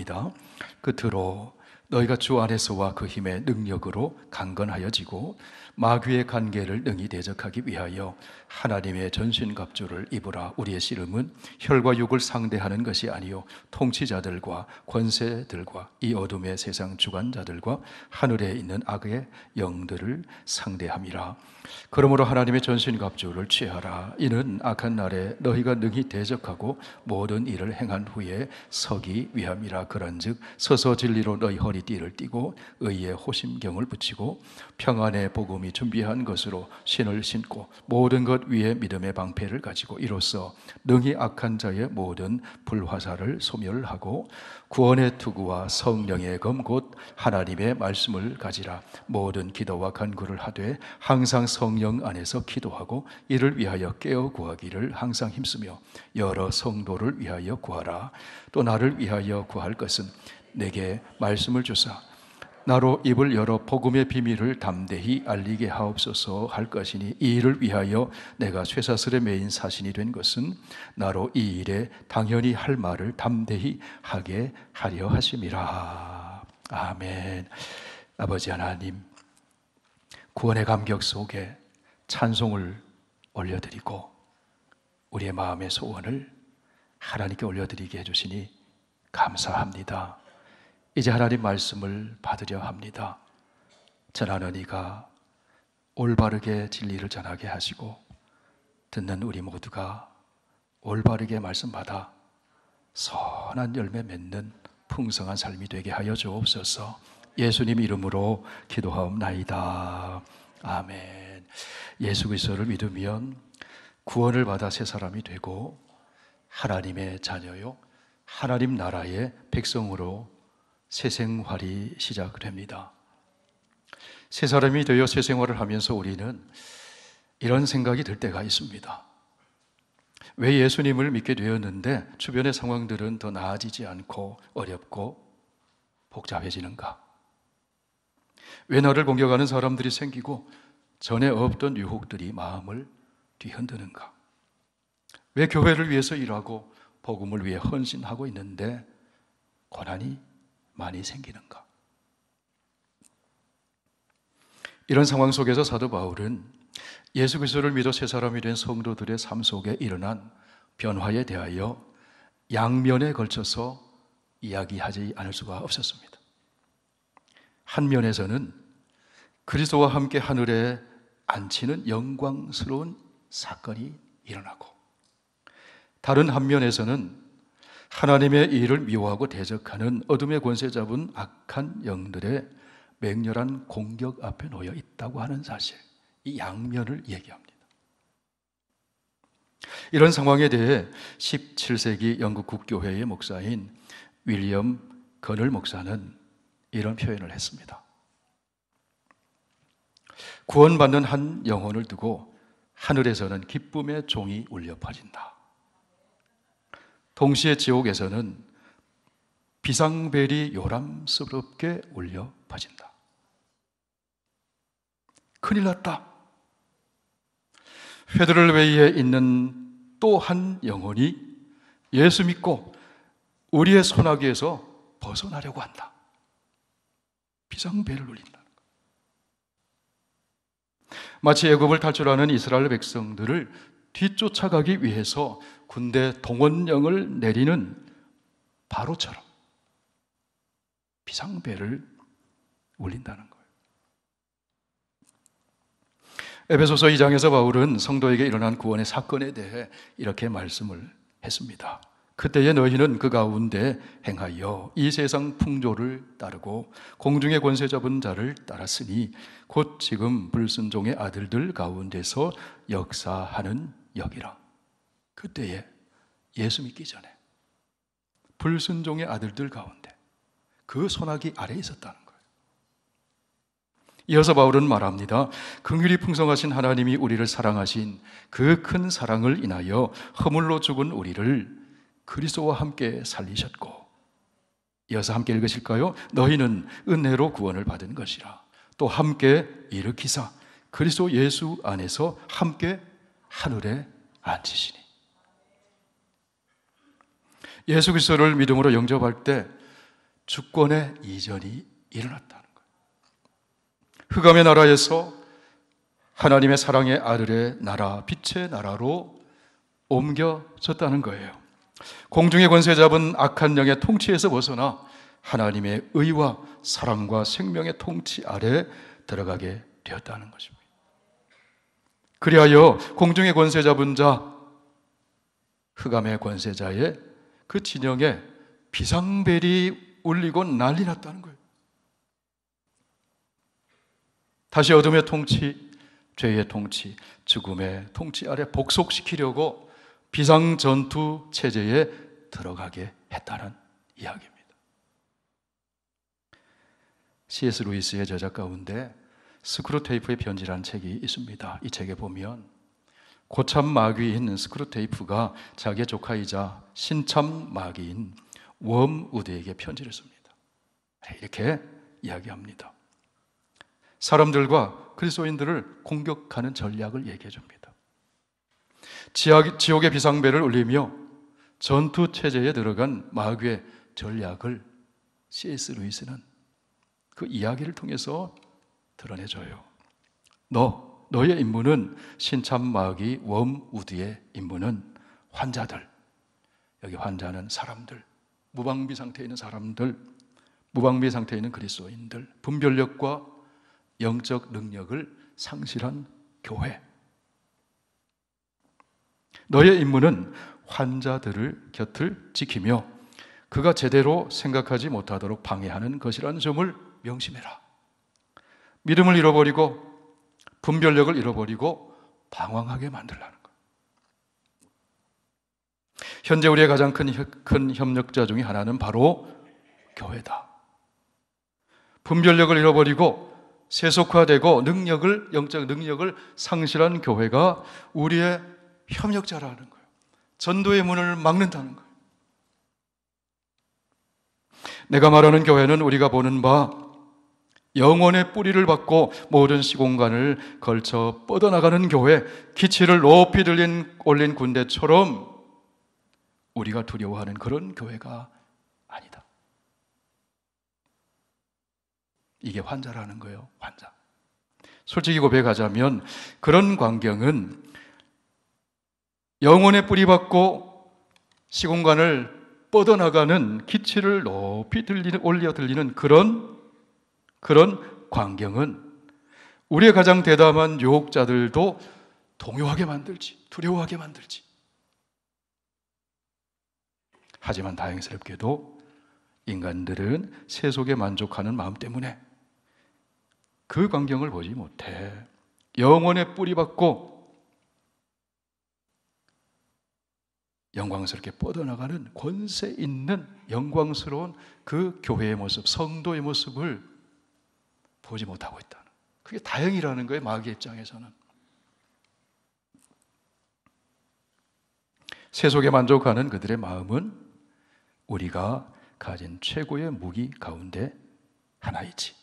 말합니다. 끝으로 너희가 주 안에서와 그 힘의 능력으로 강건하여지고 마귀의 관계를 능히 대적하기 위하여 하나님의 전신갑주를 입으라. 우리의 씨름은 혈과 육을 상대하는 것이 아니요 통치자들과 권세들과 이 어둠의 세상 주관자들과 하늘에 있는 악의 영들을 상대함이라. 그러므로 하나님의 전신갑주를 취하라. 이는 악한 날에 너희가 능히 대적하고 모든 일을 행한 후에 서기 위함이라. 그런즉 서서 진리로 너희 허리띠를 띠고 의의 호심경을 붙이고 평안의 복음이 준비한 것으로 신을 신고 모든 것 위에 믿음의 방패를 가지고 이로써 능히 악한 자의 모든 불화살을 소멸하고 구원의 투구와 성령의 검 곧 하나님의 말씀을 가지라. 모든 기도와 간구를 하되 항상 성령 안에서 기도하고 이를 위하여 깨어 구하기를 항상 힘쓰며 여러 성도를 위하여 구하라. 또 나를 위하여 구할 것은 내게 말씀을 주사 나로 입을 열어 복음의 비밀을 담대히 알리게 하옵소서 할 것이니 이 일을 위하여 내가 쇠사슬에 매인 사신이 된 것은 나로 이 일에 당연히 할 말을 담대히 하게 하려 하심이라. 아멘. 아버지 하나님, 구원의 감격 속에 찬송을 올려드리고 우리의 마음의 소원을 하나님께 올려드리게 해주시니 감사합니다. 이제 하나님 말씀을 받으려 합니다. 전하는 이가 올바르게 진리를 전하게 하시고 듣는 우리 모두가 올바르게 말씀 받아 선한 열매 맺는 풍성한 삶이 되게 하여 주옵소서. 예수님 이름으로 기도하옵나이다. 아멘. 예수 그리스도를 믿으면 구원을 받아 새 사람이 되고 하나님의 자녀요 하나님 나라의 백성으로 새 생활이 시작됩니다. 새 사람이 되어 새 생활을 하면서 우리는 이런 생각이 들 때가 있습니다. 왜 예수님을 믿게 되었는데 주변의 상황들은 더 나아지지 않고 어렵고 복잡해지는가? 왜 나를 공격하는 사람들이 생기고 전에 없던 유혹들이 마음을 뒤흔드는가? 왜 교회를 위해서 일하고 복음을 위해 헌신하고 있는데 고난이 많이 생기는가? 이런 상황 속에서 사도 바울은 예수 그리스도를 믿어 새 사람이 된 성도들의 삶 속에 일어난 변화에 대하여 양면에 걸쳐서 이야기하지 않을 수가 없었습니다. 한 면에서는 그리스도와 함께 하늘에 앉히는 영광스러운 사건이 일어나고 다른 한 면에서는 하나님의 일을 미워하고 대적하는 어둠의 권세 잡은 악한 영들의 맹렬한 공격 앞에 놓여 있다고 하는 사실, 이 양면을 얘기합니다. 이런 상황에 대해 17세기 영국 국교회의 목사인 윌리엄 거널 목사는 이런 표현을 했습니다. 구원받는 한 영혼을 두고 하늘에서는 기쁨의 종이 울려 퍼진다. 동시에 지옥에서는 비상벨이 요람스럽게 울려 퍼진다. 큰일 났다. 페드럴웨이에 있는 또 한 영혼이 예수 믿고 우리의 소나기에서 벗어나려고 한다. 비상벨을 울린다는 것. 마치 애굽을 탈출하는 이스라엘 백성들을 뒤쫓아가기 위해서 군대 동원령을 내리는 바로처럼 비상벨을 울린다는 거예요. 에베소서 2장에서 바울은 성도에게 일어난 구원의 사건에 대해 이렇게 말씀을 했습니다. 그때에 너희는 그 가운데 행하여 이 세상 풍조를 따르고 공중의 권세 잡은 자를 따랐으니 곧 지금 불순종의 아들들 가운데서 역사하는 역이라. 그때에 예수 믿기 전에 불순종의 아들들 가운데 그 소나기 아래에 있었다는 거예요. 이어서 바울은 말합니다. 긍휼이 풍성하신 하나님이 우리를 사랑하신 그 큰 사랑을 인하여 허물로 죽은 우리를 그리스도와 함께 살리셨고, 이어서 함께 읽으실까요? 너희는 은혜로 구원을 받은 것이라. 또 함께 일으키사 그리스도 예수 안에서 함께 하늘에 앉히시니. 예수 그리스도를 믿음으로 영접할 때 주권의 이전이 일어났다는 거예요. 흑암의 나라에서 하나님의 사랑의 아들의 나라, 빛의 나라로 옮겨졌다는 거예요. 공중의 권세 잡은 악한 영의 통치에서 벗어나 하나님의 의와 사랑과 생명의 통치 아래 들어가게 되었다는 것입니다. 그리하여 공중의 권세 잡은 자, 흑암의 권세자의 그 진영에 비상벨이 울리고 난리 났다는 거예요. 다시 어둠의 통치, 죄의 통치, 죽음의 통치 아래 복속시키려고 비상전투 체제에 들어가게 했다는 이야기입니다. C.S. 루이스의 저작 가운데 스크루테이프의 편지라는 책이 있습니다. 이 책에 보면 고참 마귀인 스크루테이프가 자기의 조카이자 신참 마귀인 웜우드에게 편지를 씁니다. 이렇게 이야기합니다. 사람들과 그리스도인들을 공격하는 전략을 얘기해 줍니다. 지옥의 비상벨을 울리며 전투 체제에 들어간 마귀의 전략을 C.S. 루이스는 그 이야기를 통해서 드러내줘요. 너의 임무는, 신참 마귀 웜우드의 임무는 환자들, 여기 환자는 사람들, 무방비 상태에 있는 사람들, 무방비 상태에 있는 그리스도인들, 분별력과 영적 능력을 상실한 교회, 너의 임무는 환자들을 곁을 지키며 그가 제대로 생각하지 못하도록 방해하는 것이라는 점을 명심해라. 믿음을 잃어버리고 분별력을 잃어버리고 방황하게 만들라는 거예요. 현재 우리의 가장 큰 협력자 중에 하나는 바로 교회다. 분별력을 잃어버리고 세속화되고 영적 능력을 상실한 교회가 우리의 협력자라는 거예요. 전도의 문을 막는다는 거예요. 내가 말하는 교회는 우리가 보는 바 영혼의 뿌리를 받고 모든 시공간을 걸쳐 뻗어나가는 교회, 기치를 높이 올린 군대처럼 우리가 두려워하는 그런 교회가 아니다. 이게 환자라는 거예요. 환자. 솔직히 고백하자면 그런 광경은 영혼의 뿌리 받고 시공간을 뻗어나가는, 기치를 높이 올려 들리는 그런 광경은 우리의 가장 대담한 유혹자들도 동요하게 만들지, 두려워하게 만들지. 하지만 다행스럽게도 인간들은 세속에 만족하는 마음 때문에 그 광경을 보지 못해 영혼의 뿌리 받고 영광스럽게 뻗어나가는 권세 있는 영광스러운 그 교회의 모습, 성도의 모습을 보지 못하고 있다는, 그게 다행이라는 거예요. 마귀의 입장에서는. 세속에 만족하는 그들의 마음은 우리가 가진 최고의 무기 가운데 하나이지.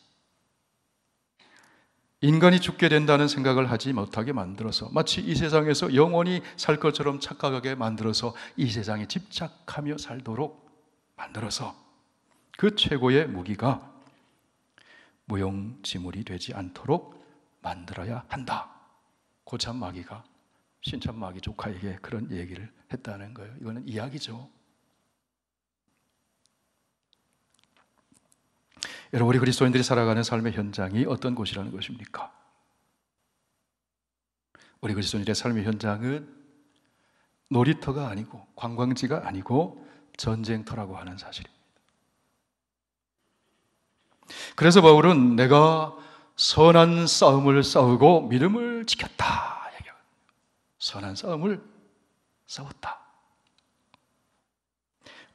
인간이 죽게 된다는 생각을 하지 못하게 만들어서, 마치 이 세상에서 영원히 살 것처럼 착각하게 만들어서 이 세상에 집착하며 살도록 만들어서 그 최고의 무기가 무용지물이 되지 않도록 만들어야 한다. 고참 마귀가 신참 마귀 조카에게 그런 얘기를 했다는 거예요. 이거는 이야기죠. 여러분, 우리 그리스도인들이 살아가는 삶의 현장이 어떤 곳이라는 것입니까? 우리 그리스도인들의 삶의 현장은 놀이터가 아니고 관광지가 아니고 전쟁터라고 하는 사실입니다. 그래서 바울은 내가 선한 싸움을 싸우고 믿음을 지켰다 얘기합니다. 선한 싸움을 싸웠다.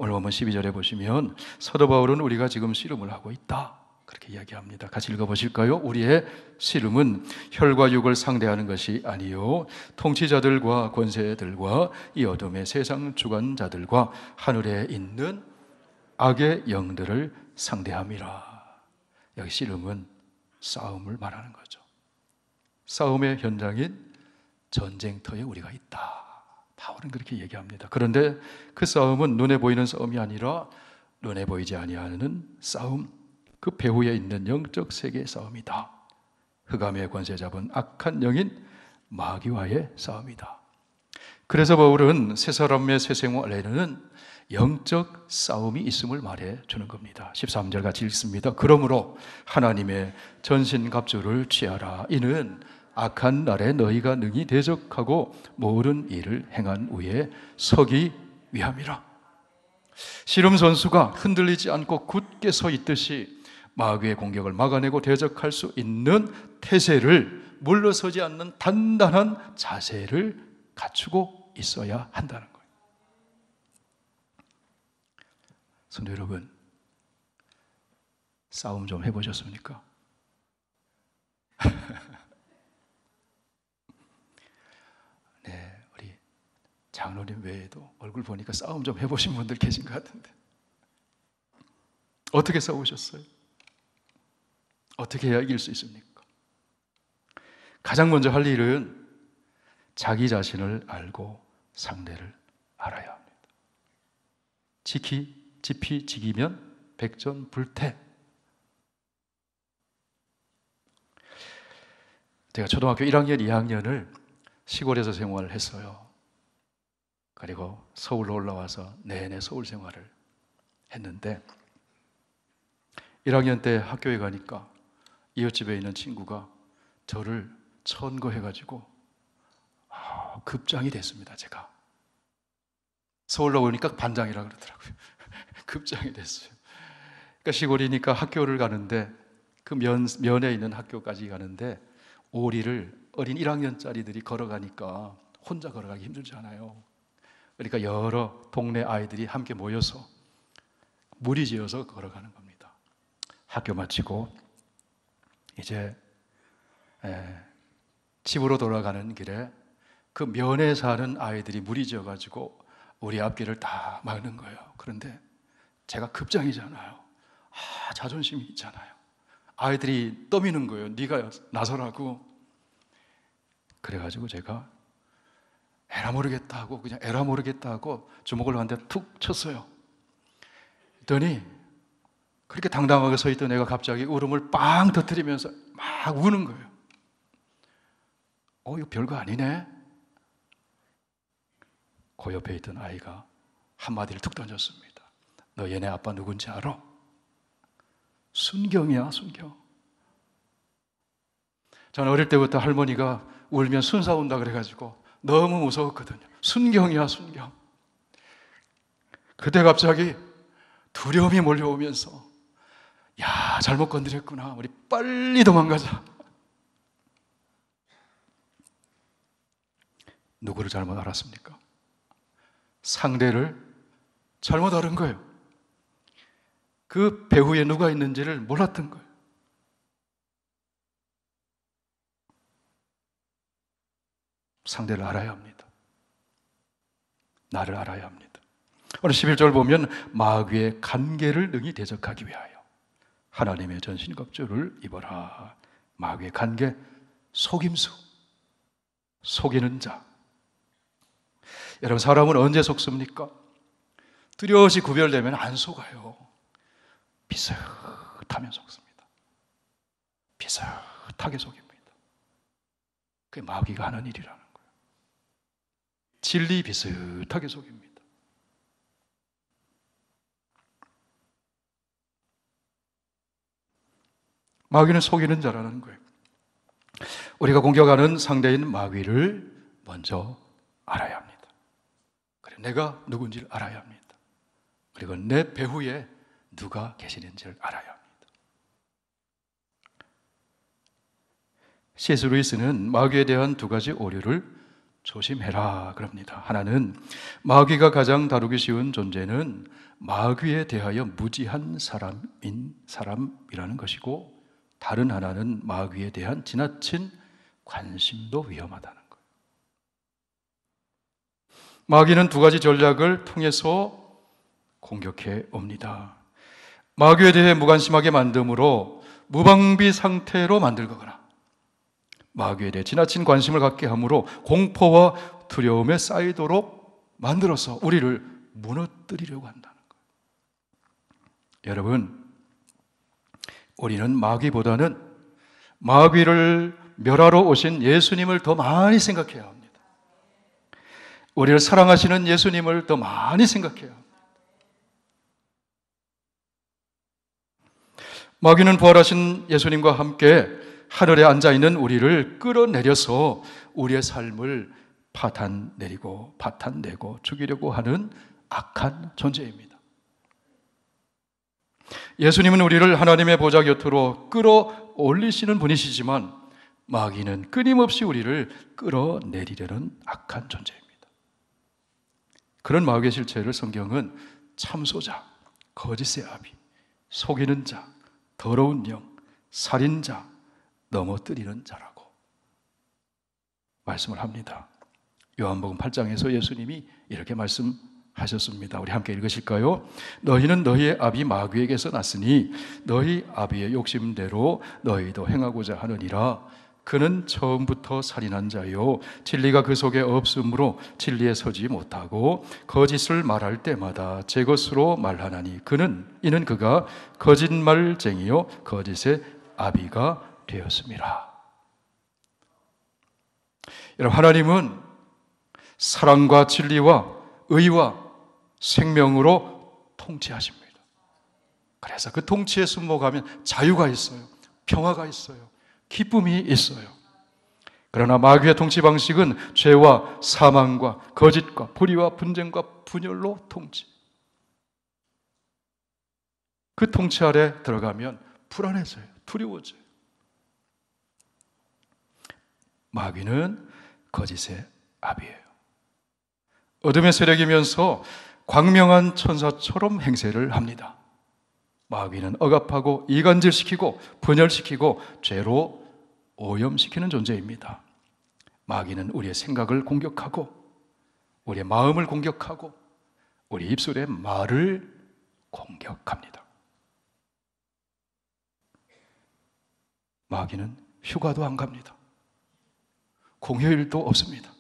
오늘 본문 12절에 보시면 사도 바울은 우리가 지금 씨름을 하고 있다 그렇게 이야기합니다. 같이 읽어보실까요? 우리의 씨름은 혈과 육을 상대하는 것이 아니요 통치자들과 권세들과 이 어둠의 세상 주관자들과 하늘에 있는 악의 영들을 상대함이라. 여기 씨름은 싸움을 말하는 거죠. 싸움의 현장인 전쟁터에 우리가 있다. 바울은 그렇게 얘기합니다. 그런데 그 싸움은 눈에 보이는 싸움이 아니라 눈에 보이지 아니하는 싸움, 그 배후에 있는 영적 세계의 싸움이다. 흑암의 권세 잡은 악한 영인 마귀와의 싸움이다. 그래서 바울은 새 사람의 새 생활에는 영적 싸움이 있음을 말해 주는 겁니다. 13절 같이 읽습니다. 그러므로 하나님의 전신갑주를 취하라. 이는 악한 날에 너희가 능히 대적하고 모든 일을 행한 후에 서기 위함이라. 씨름 선수가 흔들리지 않고 굳게 서 있듯이 마귀의 공격을 막아내고 대적할 수 있는 태세를, 물러서지 않는 단단한 자세를 갖추고 있어야 한다는 거예요. 성도 여러분, 싸움 좀 해보셨습니까? 네, 우리 장로님 외에도 얼굴 보니까 싸움 좀 해보신 분들 계신 것 같은데 어떻게 싸우셨어요? 어떻게 해야 이길 수 있습니까? 가장 먼저 할 일은 자기 자신을 알고 상대를 알아야 합니다. 지피 지기면 백전불태. 제가 초등학교 1학년, 2학년을 시골에서 생활을 했어요. 그리고 서울로 올라와서 내내 서울 생활을 했는데 1학년 때 학교에 가니까 이웃집에 있는 친구가 저를 천거해가지고 급장이 됐습니다. 제가 서울로 오니까 반장이라 그러더라고요. 급장이 됐어요. 그러니까 시골이니까 학교를 가는데 그 면에 있는 학교까지 가는데 오리를 어린 1학년짜리들이 걸어가니까 혼자 걸어가기 힘들잖아요. 그러니까 여러 동네 아이들이 함께 모여서 무리지어서 걸어가는 겁니다. 학교 마치고 이제 집으로 돌아가는 길에 그 면에 사는 아이들이 무리지어가지고 우리 앞길을 다 막는 거예요. 그런데 제가 급장이잖아요. 자존심이 있잖아요. 아이들이 떠미는 거예요. 네가 나서라고. 그래가지고 제가 에라 모르겠다 하고 그냥 에라 모르겠다 하고 주먹을 한 대 툭 쳤어요. 그랬더니 그렇게 당당하게 서 있던 애가 갑자기 울음을 빵 터뜨리면서 막 우는 거예요. 이거 별거 아니네. 그 옆에 있던 아이가 한마디를 툭 던졌습니다. 너 얘네 아빠 누군지 알아? 순경이야, 순경. 저는 어릴 때부터 할머니가 울면 순사 온다 그래가지고 너무 무서웠거든요. 순경이야, 순경. 그때 갑자기 두려움이 몰려오면서 야, 잘못 건드렸구나. 우리 빨리 도망가자. 누구를 잘못 알았습니까? 상대를 잘못 알은 거예요. 그 배후에 누가 있는지를 몰랐던 거예요. 상대를 알아야 합니다. 나를 알아야 합니다. 오늘 11절 보면 마귀의 간계를 능히 대적하기 위하여 하나님의 전신갑주를 입어라. 마귀의 간계, 속임수, 속이는 자. 여러분, 사람은 언제 속습니까? 뚜렷이 구별되면 안 속아요. 비슷하면 속습니다. 비슷하게 속입니다. 그게 마귀가 하는 일이라는 거예요. 진리 비슷하게 속입니다. 마귀는 속이는 자라는 거예요. 우리가 공격하는 상대인 마귀를 먼저 알아야 합니다. 그리고 내가 누군지를 알아야 합니다. 그리고 내 배후에 누가 계시는지를 알아야 합니다. C.S. 루이스는 마귀에 대한 두 가지 오류를 조심해라 그럽니다. 하나는 마귀가 가장 다루기 쉬운 존재는 마귀에 대하여 무지한 사람이라는 것이고, 다른 하나는 마귀에 대한 지나친 관심도 위험하다는 거예요. 마귀는 두 가지 전략을 통해서 공격해 옵니다. 마귀에 대해 무관심하게 만듦으로 무방비 상태로 만들거나, 마귀에 대해 지나친 관심을 갖게 함으로 공포와 두려움에 쌓이도록 만들어서 우리를 무너뜨리려고 한다는 거예요. 여러분, 우리는 마귀보다는 마귀를 멸하러 오신 예수님을 더 많이 생각해야 합니다. 우리를 사랑하시는 예수님을 더 많이 생각해야 합니다. 마귀는 부활하신 예수님과 함께 하늘에 앉아있는 우리를 끌어내려서 우리의 삶을 파탄내고 죽이려고 하는 악한 존재입니다. 예수님은 우리를 하나님의 보좌 곁으로 끌어올리시는 분이시지만 마귀는 끊임없이 우리를 끌어내리려는 악한 존재입니다. 그런 마귀의 실체를 성경은 참소자, 거짓의 아비, 속이는 자, 더러운 영, 살인자, 넘어뜨리는 자라고 말씀을 합니다. 요한복음 8장에서 예수님이 이렇게 말씀하셨습니다. 우리 함께 읽으실까요? 너희는 너희의 아비 마귀에게서 났으니 너희 아비의 욕심대로 너희도 행하고자 하느니라. 그는 처음부터 살인한 자요 진리가 그 속에 없으므로 진리에 서지 못하고 거짓을 말할 때마다 제 것으로 말하나니 이는 그가 거짓말쟁이요 거짓의 아비가 되었습니다. 여러분, 하나님은 사랑과 진리와 의와 생명으로 통치하십니다. 그래서 그 통치에 순복하면 자유가 있어요. 평화가 있어요. 기쁨이 있어요. 그러나 마귀의 통치 방식은 죄와 사망과 거짓과 불의와 분쟁과 분열로 통치. 그 통치 아래 들어가면 불안해져요. 두려워져요. 마귀는 거짓의 아비예요. 어둠의 세력이면서 광명한 천사처럼 행세를 합니다. 마귀는 억압하고 이간질시키고 분열시키고 죄로 오염시키는 존재입니다. 마귀는 우리의 생각을 공격하고 우리의 마음을 공격하고 우리 입술의 말을 공격합니다. 마귀는 휴가도 안 갑니다. 공휴일도 없습니다.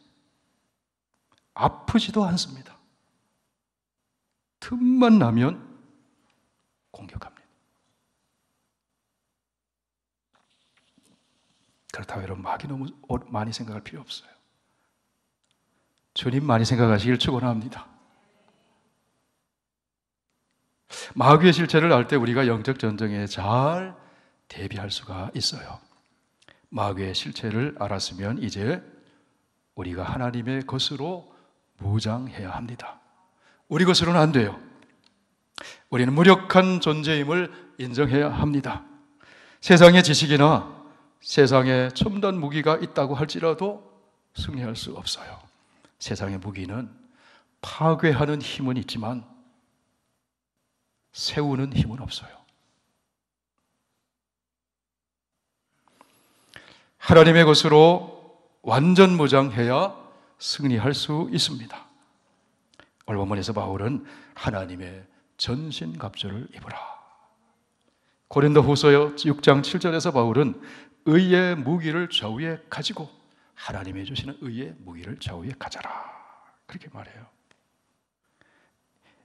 아프지도 않습니다. 틈만 나면 공격합니다. 그렇다고 여러분 마귀 너무 많이 생각할 필요 없어요. 주님 많이 생각하시길 축원합니다. 마귀의 실체를 알 때 우리가 영적 전쟁에 잘 대비할 수가 있어요. 마귀의 실체를 알았으면 이제 우리가 하나님의 것으로 무장해야 합니다. 우리 것으로는 안 돼요. 우리는 무력한 존재임을 인정해야 합니다. 세상의 지식이나 세상에 첨단 무기가 있다고 할지라도 승리할 수 없어요. 세상의 무기는 파괴하는 힘은 있지만 세우는 힘은 없어요. 하나님의 것으로 완전 무장해야 승리할 수 있습니다. 오늘 본문에서 바울은 하나님의 전신갑주를 입으라. 고린도후서 6장 7절에서 바울은 의의 무기를 좌우에 가지고 하나님이 주시는 의의 무기를 좌우에 가져라 그렇게 말해요.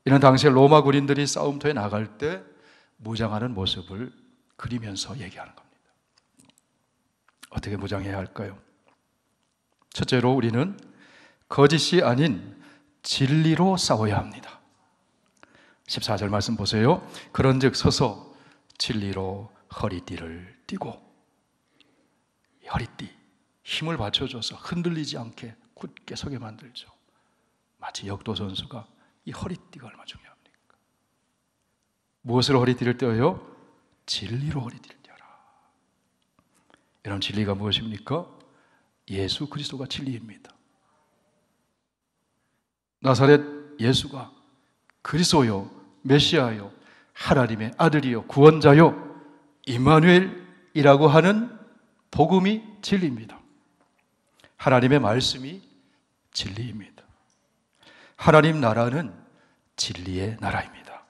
이는 당시에 로마 군인들이 싸움터에 나갈 때 무장하는 모습을 그리면서 얘기하는 겁니다. 어떻게 무장해야 할까요? 첫째로 우리는 거짓이 아닌 진리로 싸워야 합니다. 14절 말씀 보세요. 그런즉 서서 진리로 허리띠를 띠고, 허리띠 힘을 받쳐줘서 흔들리지 않게 굳게 서게 만들죠. 마치 역도 선수가 이 허리띠가 얼마나 중요합니까? 무엇으로 허리띠를 떼어요? 진리로 허리띠를 떼어라. 여러분, 진리가 무엇입니까? 예수 그리스도가 진리입니다. 나사렛 예수가 그리스도요, 메시아요, 하나님의 아들이요, 구원자요, 임마누엘이라고 하는 복음이 진리입니다. 하나님의 말씀이 진리입니다. 하나님 나라는 진리의 나라입니다.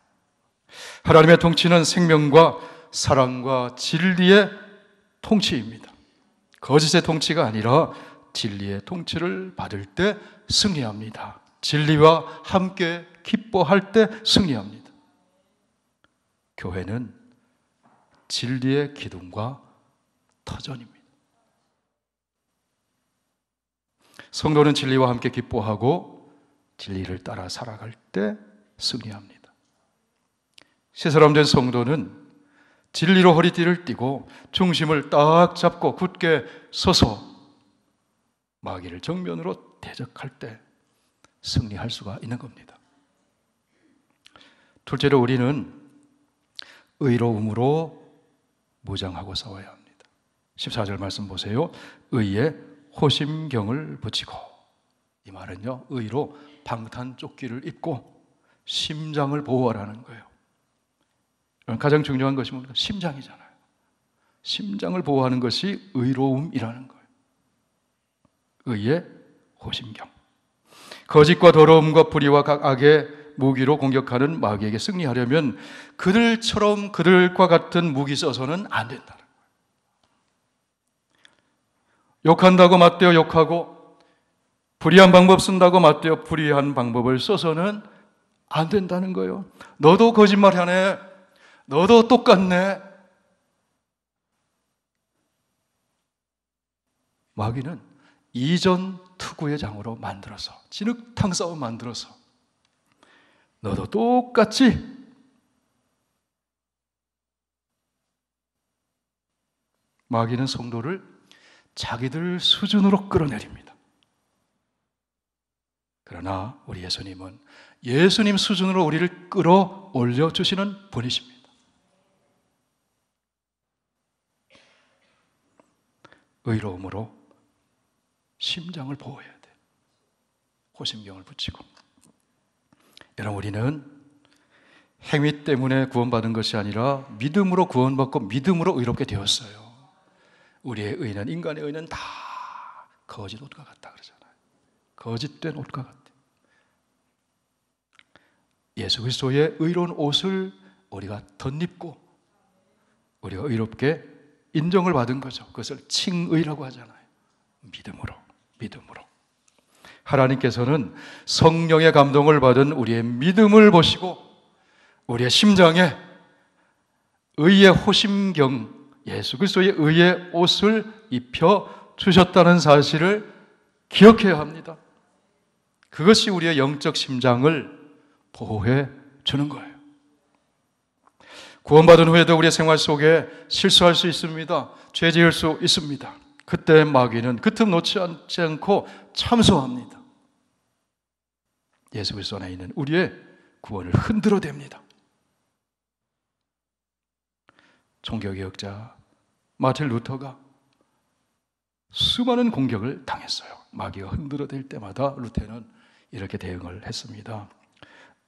하나님의 통치는 생명과 사랑과 진리의 통치입니다. 거짓의 통치가 아니라 진리의 통치를 받을 때 승리합니다. 진리와 함께 기뻐할 때 승리합니다. 교회는 진리의 기둥과 터전입니다. 성도는 진리와 함께 기뻐하고 진리를 따라 살아갈 때 승리합니다. 시사람된 성도는 진리로 허리띠를 띠고 중심을 딱 잡고 굳게 서서 마귀를 정면으로 대적할 때 승리할 수가 있는 겁니다. 둘째로 우리는 의로움으로 무장하고 싸워야 합니다. 14절 말씀 보세요. 의에 호심경을 붙이고, 이 말은요, 의로 방탄조끼를 입고 심장을 보호하라는 거예요. 가장 중요한 것이 뭡니까? 심장이잖아요. 심장을 보호하는 것이 의로움이라는 거예요. 의의 호심경. 거짓과 더러움과 불의와 각 악의 무기로 공격하는 마귀에게 승리하려면 그들과 같은 무기 써서는 안 된다는 거예요. 욕한다고 맞대어 욕하고, 불의한 방법 쓴다고 맞대어 불의한 방법을 써서는 안 된다는 거예요. 너도 거짓말하네. 너도 똑같네. 마귀는 이전 투구의 장으로 만들어서, 진흙탕 싸움 만들어서 너도 똑같이 마귀는 성도를 자기들 수준으로 끌어내립니다. 그러나 우리 예수님은 예수님 수준으로 우리를 끌어올려 주시는 분이십니다. 의로움으로 심장을 보호해야 돼. 호심경을 붙이고. 여러분, 우리는 행위 때문에 구원받은 것이 아니라 믿음으로 구원받고 믿음으로 의롭게 되었어요. 우리의 의는, 인간의 의는 다 거짓 옷과 같다 그러잖아요. 거짓된 옷과 같다. 예수 그리스도의 의로운 옷을 우리가 덧입고 우리가 의롭게 인정을 받은 거죠. 그것을 칭의라고 하잖아요. 믿음으로. 하나님께서는 성령의 감동을 받은 우리의 믿음을 보시고 우리의 심장에 의의 호심경, 예수 그리스도의 의의 옷을 입혀 주셨다는 사실을 기억해야 합니다. 그것이 우리의 영적 심장을 보호해 주는 거예요. 구원받은 후에도 우리의 생활 속에 실수할 수 있습니다. 죄 지을 수 있습니다. 그때 마귀는 그 틈 놓지 않고 참소합니다. 예수 그리스도 안에 있는 우리의 구원을 흔들어댑니다. 종교개혁자 마틴 루터가 수많은 공격을 당했어요. 마귀가 흔들어댈 때마다 루터는 이렇게 대응을 했습니다.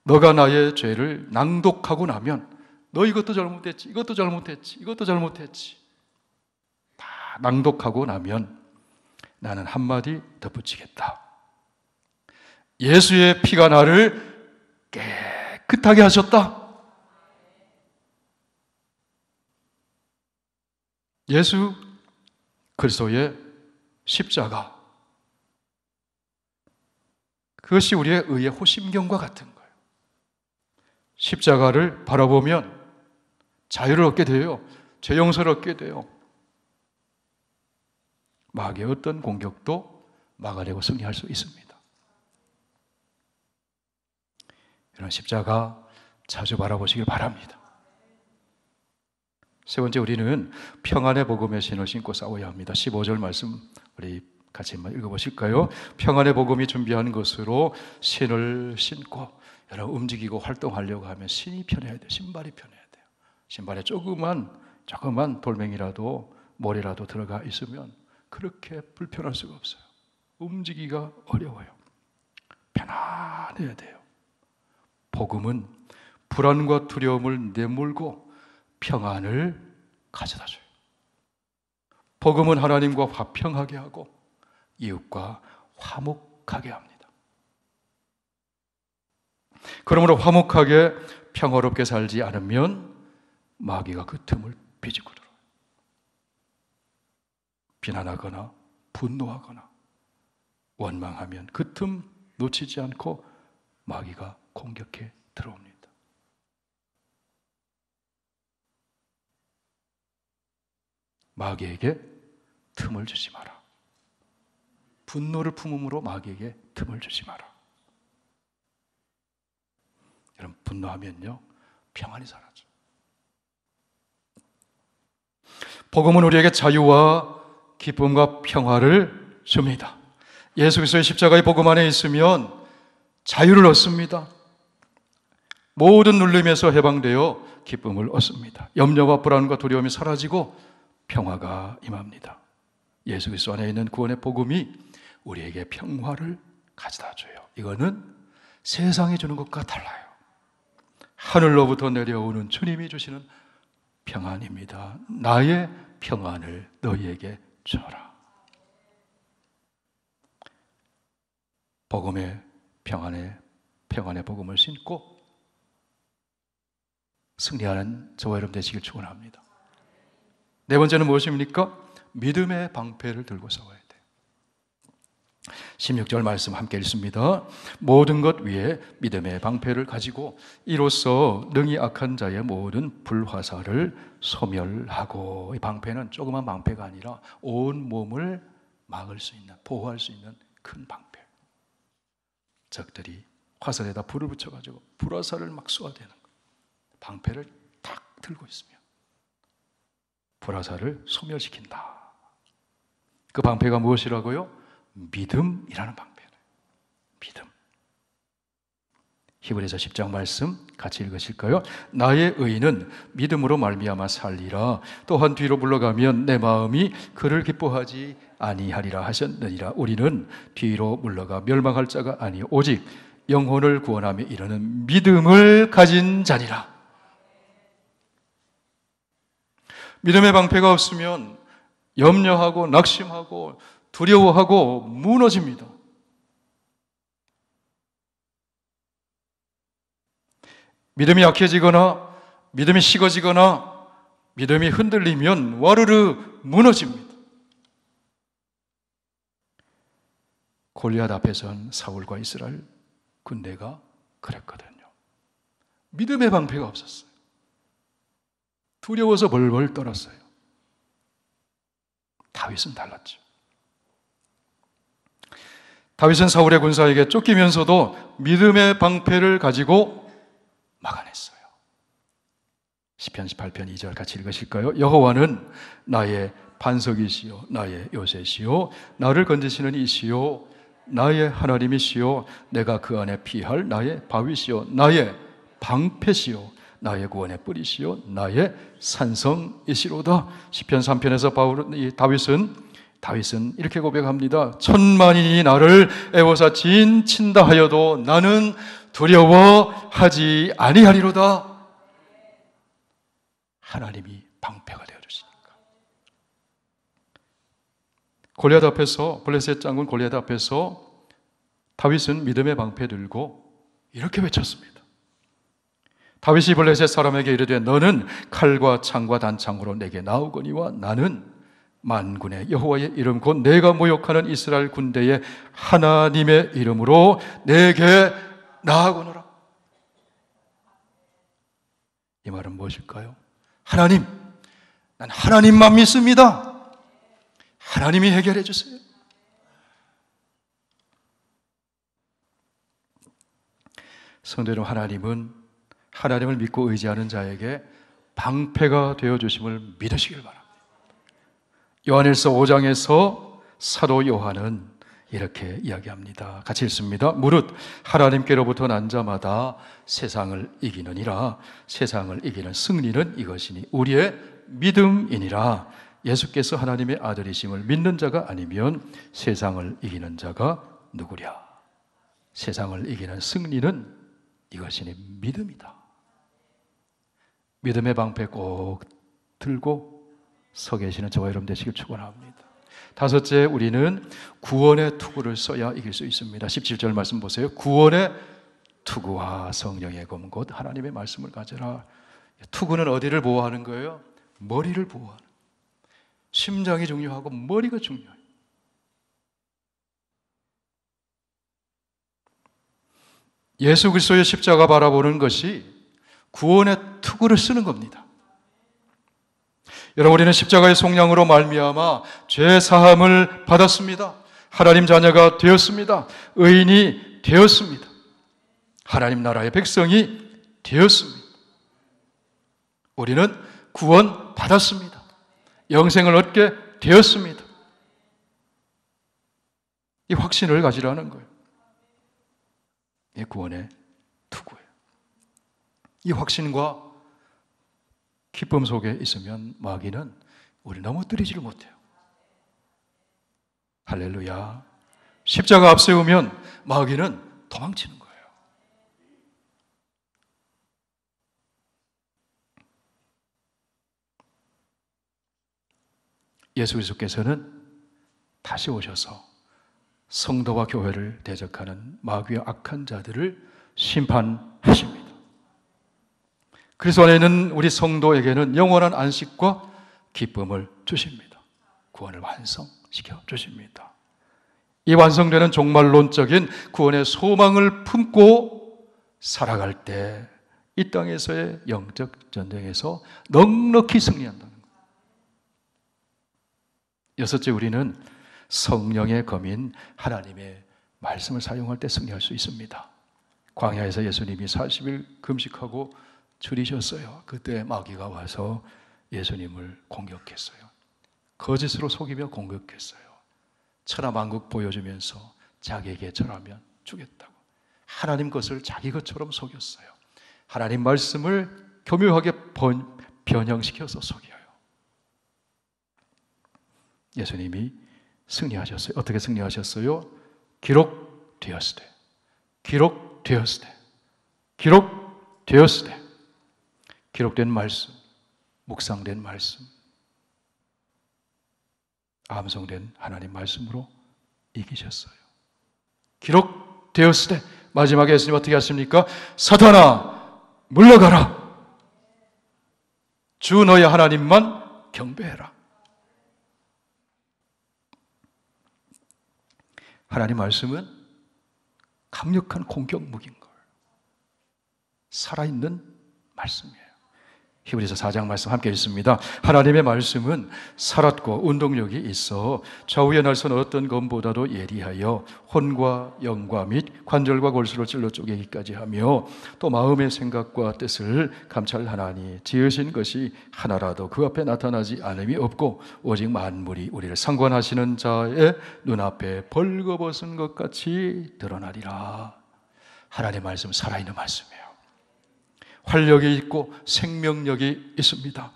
너가 나의 죄를 낭독하고 나면 너 이것도 잘못했지, 이것도 잘못했지, 이것도 잘못했지. 다 낭독하고 나면 나는 한마디 덧붙이겠다. 예수의 피가 나를 깨끗하게 하셨다. 예수 그리스도의 십자가, 그것이 우리의 의의 호심경과 같은 거예요. 십자가를 바라보면 자유를 얻게 돼요. 죄 용서를 얻게 돼요. 마귀의 어떤 공격도 막아내고 승리할 수 있습니다. 이런 십자가 자주 바라보시길 바랍니다. 세 번째, 우리는 평안의 복음의 신을 신고 싸워야 합니다. 15절 말씀 우리 같이 한번 읽어보실까요? 평안의 복음이 준비한 것으로 신을 신고, 여러분 움직이고 활동하려고 하면 신이 편해야 돼요. 신발이 편해야 돼요. 신발에 조그만 돌멩이라도 모래라도 들어가 있으면 그렇게 불편할 수가 없어요. 움직이기가 어려워요. 편안해야 돼요. 복음은 불안과 두려움을 내몰고 평안을 가져다 줘요. 복음은 하나님과 화평하게 하고 이웃과 화목하게 합니다. 그러므로 화목하게 평화롭게 살지 않으면 마귀가 그 틈을 비집고 들어요. 비난하거나 분노하거나 원망하면 그 틈 놓치지 않고 마귀가 공격해 들어옵니다. 마귀에게 틈을 주지 마라. 분노를 품음으로 마귀에게 틈을 주지 마라. 여러분, 분노하면요, 평안이 사라져. 복음은 우리에게 자유와 기쁨과 평화를 줍니다. 예수 그리스도의 십자가의 복음 안에 있으면 자유를 얻습니다. 모든 눌림에서 해방되어 기쁨을 얻습니다. 염려와 불안과 두려움이 사라지고 평화가 임합니다. 예수 그리스도 안에 있는 구원의 복음이 우리에게 평화를 가져다 줘요. 이거는 세상이 주는 것과 달라요. 하늘로부터 내려오는 주님이 주시는 평안입니다. 나의 평안을 너희에게 주노라. 복음의 평안의 복음을 신고 승리하는 저와 여러분 되시길 축원합니다. 네 번째는 무엇입니까? 믿음의 방패를 들고 싸워야 돼요. 16절 말씀 함께 읽습니다. 모든 것 위에 믿음의 방패를 가지고 이로써 능히 악한 자의 모든 불화살을 소멸하고, 이 방패는 조그만 방패가 아니라 온 몸을 막을 수 있는, 보호할 수 있는 큰 방패. 적들이 화살에다 불을 붙여가지고 불화살을 막 쏘아대는 거예요. 방패를 탁 들고 있으면 불화살을 소멸시킨다. 그 방패가 무엇이라고요? 믿음이라는 방패예요. 믿음. 히브리서 10장 말씀 같이 읽으실까요? 나의 의인은 믿음으로 말미암아 살리라. 또한 뒤로 물러가면 내 마음이 그를 기뻐하지 아니하리라 하셨느니라. 우리는 뒤로 물러가 멸망할 자가 아니 오직 영혼을 구원하며 이르는 믿음을 가진 자니라. 믿음의 방패가 없으면 염려하고 낙심하고 두려워하고 무너집니다. 믿음이 약해지거나 믿음이 식어지거나 믿음이 흔들리면 와르르 무너집니다. 골리앗 앞에 선 사울과 이스라엘 군대가 그랬거든요. 믿음의 방패가 없었어요. 두려워서 벌벌 떨었어요. 다윗은 달랐죠. 다윗은 사울의 군사에게 쫓기면서도 믿음의 방패를 가지고 막아냈어요. 시편 18편 2절 같이 읽으실까요? 여호와는 나의 반석이시요 나의 요새시요 나를 건지시는 이시요 나의 하나님이시요 내가 그 안에 피할 나의 바위시요 나의 방패시요 나의 구원의 뿌리시요 나의 산성이시로다. 시편 3편에서 다윗은 이렇게 고백합니다. 천만인이 나를 애워싸 친다 하여도 나는 두려워하지 아니하리로다. 하나님이 방패가 되어주시니까. 골리앗 앞에서, 블레셋 장군 골리앗 앞에서 다윗은 믿음의 방패 들고 이렇게 외쳤습니다. 다윗이 블레셋 사람에게 이르되 너는 칼과 창과 단창으로 내게 나오거니와 나는 만군의 여호와의 이름 곧 내가 모욕하는 이스라엘 군대의 하나님의 이름으로 내게 나아오노라. 이 말은 무엇일까요? 하나님, 난 하나님만 믿습니다. 하나님이 해결해 주세요. 성도 여러분, 하나님을 믿고 의지하는 자에게 방패가 되어주심을 믿으시길 바랍니다. 요한일서 5장에서 사도 요한은 이렇게 이야기합니다. 같이 읽습니다. 무릇 하나님께로부터 난 자마다 세상을 이기느니라. 세상을 이기는 승리는 이것이니 우리의 믿음이니라. 예수께서 하나님의 아들이심을 믿는 자가 아니면 세상을 이기는 자가 누구랴. 세상을 이기는 승리는 이것이니 믿음이다. 믿음의 방패 꼭 들고 서 계시는 저와 여러분 되시길 축원합니다. 다섯째, 우리는 구원의 투구를 써야 이길 수 있습니다. 17절 말씀 보세요. 구원의 투구와 성령의 검 곧 하나님의 말씀을 가져라. 투구는 어디를 보호하는 거예요? 머리를 보호하는. 심장이 중요하고 머리가 중요해요. 예수 그리스도의 십자가 바라보는 것이 구원의 투구를 쓰는 겁니다. 여러분, 우리는 십자가의 속량으로 말미암아 죄 사함을 받았습니다. 하나님 자녀가 되었습니다. 의인이 되었습니다. 하나님 나라의 백성이 되었습니다. 우리는 구원 받았습니다. 영생을 얻게 되었습니다. 이 확신을 가지라는 거예요. 이 구원의 투구예요. 이 확신과 기쁨 속에 있으면 마귀는 우리 넘어뜨리지를 못해요. 할렐루야. 십자가 앞세우면 마귀는 도망치는 거예요. 예수 그리스도께서는 다시 오셔서 성도와 교회를 대적하는 마귀의 악한 자들을 심판하십니다. 그리스도 안에 있는 우리 성도에게는 영원한 안식과 기쁨을 주십니다. 구원을 완성시켜 주십니다. 이 완성되는 종말론적인 구원의 소망을 품고 살아갈 때 이 땅에서의 영적 전쟁에서 넉넉히 승리한다는 거예요. 여섯째, 우리는 성령의 검인 하나님의 말씀을 사용할 때 승리할 수 있습니다. 광야에서 예수님이 40일 금식하고 줄이셨어요. 그때 마귀가 와서 예수님을 공격했어요. 거짓으로 속이며 공격했어요. 천하만국 보여주면서 자기에게 절하면 주겠다고 하나님 것을 자기 것처럼 속였어요. 하나님 말씀을 교묘하게 변형시켜서 속여요. 예수님이 승리하셨어요. 어떻게 승리하셨어요? 기록되었을 때, 기록되었을 때, 기록되었을 때, 기록된 말씀, 묵상된 말씀, 암송된 하나님 말씀으로 이기셨어요. 기록되었을 때, 마지막에 예수님 어떻게 하십니까? 사탄아, 물러가라. 주 너의 하나님만 경배해라. 하나님 말씀은 강력한 공격 무기인 걸. 살아있는 말씀이에요. 히브리서 4장 말씀 함께 읽습니다. 하나님의 말씀은 살았고 운동력이 있어 좌우의 날선 어떤 검보다도 예리하여 혼과 영과 및 관절과 골수를 찔러 쪼개기까지 하며 또 마음의 생각과 뜻을 감찰하나니 지으신 것이 하나라도 그 앞에 나타나지 않음이 없고 오직 만물이 우리를 상관하시는 자의 눈앞에 벌거벗은 것 같이 드러나리라. 하나님의 말씀 살아있는 말씀이에요. 활력이 있고 생명력이 있습니다.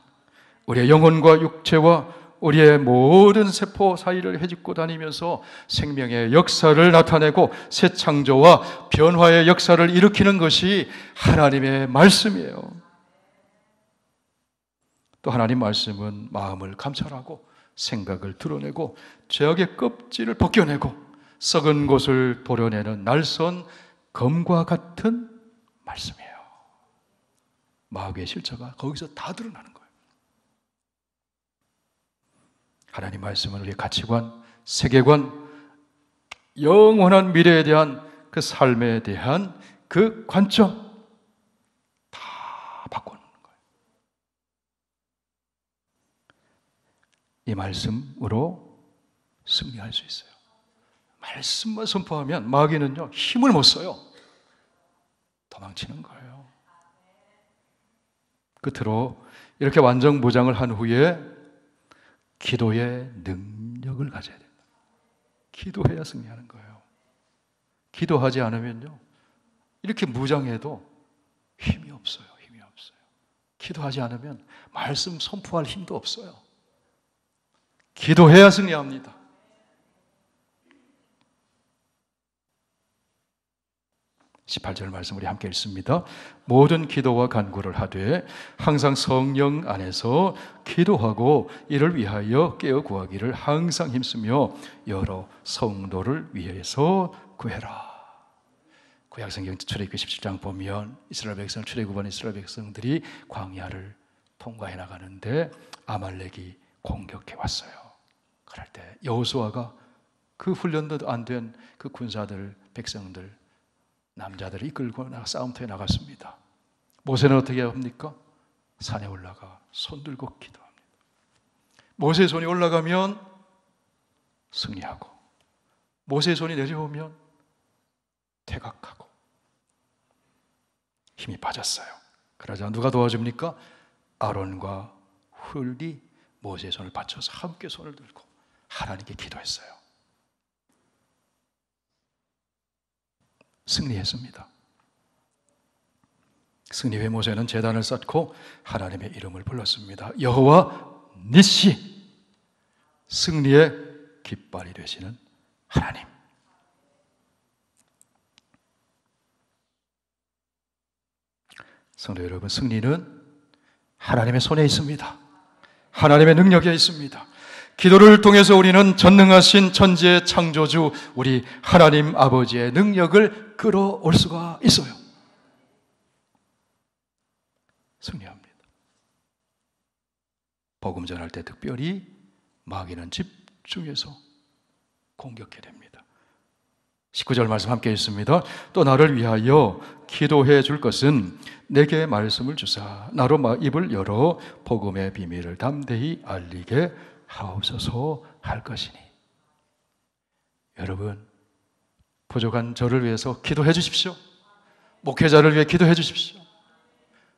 우리의 영혼과 육체와 우리의 모든 세포 사이를 헤집고 다니면서 생명의 역사를 나타내고 새 창조와 변화의 역사를 일으키는 것이 하나님의 말씀이에요. 또 하나님 말씀은 마음을 감찰하고 생각을 드러내고 죄악의 껍질을 벗겨내고 썩은 곳을 도려내는 날선 검과 같은 말씀이에요. 마귀의 실체가 거기서 다 드러나는 거예요. 하나님 말씀은 우리의 가치관, 세계관, 영원한 미래에 대한 그 삶에 대한 그 관점 다 바꿔놓는 거예요. 이 말씀으로 승리할 수 있어요. 말씀만 선포하면 마귀는요 힘을 못 써요. 도망치는 거예요. 끝으로 이렇게 완전 무장을 한 후에 기도의 능력을 가져야 된다. 기도해야 승리하는 거예요. 기도하지 않으면요 이렇게 무장해도 힘이 없어요. 힘이 없어요. 기도하지 않으면 말씀 선포할 힘도 없어요. 기도해야 승리합니다. (18절) 말씀 우리 함께 읽습니다. 모든 기도와 간구를 하되 항상 성령 안에서 기도하고 이를 위하여 깨어 구하기를 항상 힘쓰며 여러 성도를 위해서 구해라. 구약성경 출애굽기 17장 보면 이스라엘 백성 출애굽한 이스라엘 백성들이 광야를 통과해 나가는데 아말렉이 공격해 왔어요. 그럴 때 여호수아가 그 훈련도 안 된 그 군사들, 백성들, 남자들을 이끌고 싸움터에 나갔습니다. 모세는 어떻게 합니까? 산에 올라가 손 들고 기도합니다. 모세의 손이 올라가면 승리하고 모세의 손이 내려오면 퇴각하고 힘이 빠졌어요. 그러자 누가 도와줍니까? 아론과 훌이 모세의 손을 받쳐서 함께 손을 들고 하나님께 기도했어요. 승리했습니다. 승리 후에 모세는 제단을 쌓고 하나님의 이름을 불렀습니다. 여호와 니시, 승리의 깃발이 되시는 하나님. 성도 여러분, 승리는 하나님의 손에 있습니다. 하나님의 능력에 있습니다. 기도를 통해서 우리는 전능하신 천지의 창조주 우리 하나님 아버지의 능력을 끌어올 수가 있어요. 승리합니다. 복음 전할 때 특별히 마귀는 집중해서 공격해야 됩니다. 19절 말씀 함께 있습니다. 또 나를 위하여 기도해 줄 것은 내게 말씀을 주사 나로 입을 열어 복음의 비밀을 담대히 알리게 하옵소서 할 것이니. 여러분, 부족한 저를 위해서 기도해 주십시오. 목회자를 위해 기도해 주십시오.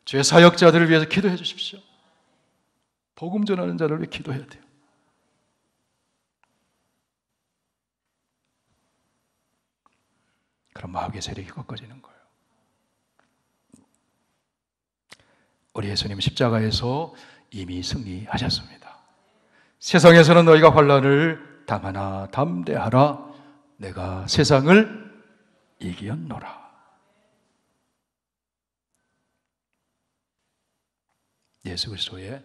주의 사역자들을 위해서 기도해 주십시오. 복음 전하는 자를 위해 기도해야 돼요. 그럼 마귀의 세력이 꺾어지는 거예요. 우리 예수님 십자가에서 이미 승리하셨습니다. 세상에서는 너희가 환난을 당하나 담대하라. 내가 세상을 이기었노라. 예수 그리스도의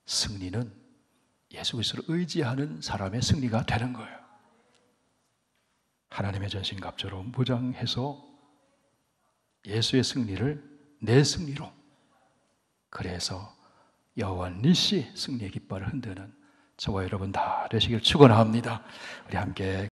승리는 예수 그리스도를 의지하는 사람의 승리가 되는 거예요. 하나님의 전신갑주로 무장해서 예수의 승리를 내 승리로, 그래서 여호와 니시 승리의 깃발을 흔드는 저와 여러분 다 되시길 축원합니다. 우리 함께